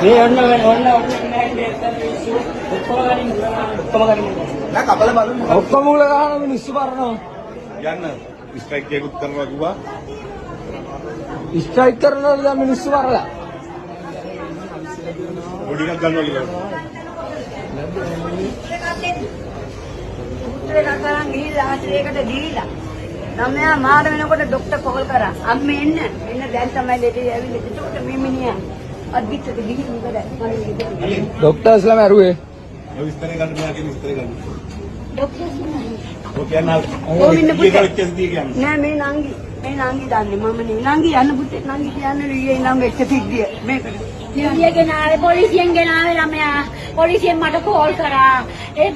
මේ ඔන්න ඔක්කොම උල ගහන මිනිස්සු මරනවා. යන්න ස්ට්‍රයික් එකකුත් කරනවා කිව්වා. ස්ට්‍රයික් කරනවද දැන් මිනිස්සු මරලා? පොඩි එකක් ගන්නවා කියලා. උත්තරේ කරන් ගිහිල්ලා ආශ්‍රයයකට දීලා. ළමයා මාර වෙනකොට ડોක්ටර් කෝල් කරා. අම්මේ එන්න දැන් තමයි ලෙඩේ ඇවිල්ලා. ඒකට මේ මිනිහා අද්දිච්චට ගිහින් ඉවරයි. ડોක්ටර්ස් ලා මරුවේ. ඔය විස්තරේ ගන්න මෙයාගේ විස්තරේ ගන්න. ડોක්ටර්ස් නෑ. ඔය කියන්නේ නෑ මේ නංගි දන්නේ මම නේ. නංගි යන්න පුතේ නංගි කියන්නේ ඊයේ ඉඳන් වෙච්ච සිද්ධිය. මේකට. ගෙනාවේ පොලිසියෙන් ගෙනාවේ ළමයා. පොලිසියෙන් මට කෝල් කරා. ඒ